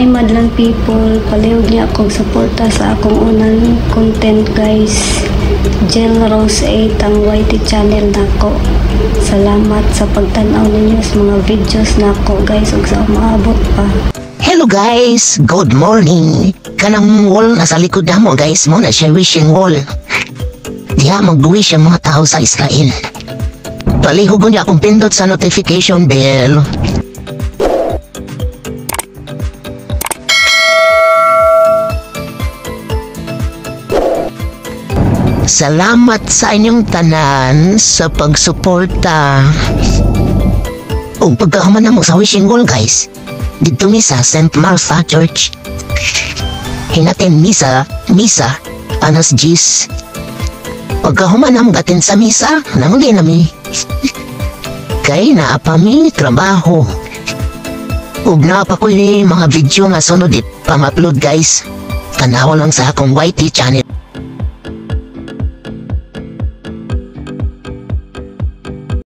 madlang people, palihog niya akong suporta sa akong unang content guys. Jill Rose 8 ang YT channel nako. Salamat sa pagtanaw ninyo sa mga videos nako guys ug sa umaabot pa. Hello guys, good morning. Kanang wall nasa likod na mo guys, mo na siya wishing wall. Diha mag-wish ang mga tao sa Israel. Palihugon niya akong pindot sa notification bell. Salamat sa inyong tanan sa pagsuporta. O pagkahuman na mo sa wishing wall guys, dito mi sa St. Martha Church. Hinatin misa, anas Gis. Pagkahuman na mo gatin sa misa, nanguli na mi. Kay naapa mi trabaho. Ug naapa ko ni mga video nga sunod pang-upload guys. Tanaw lang sa akong YT channel.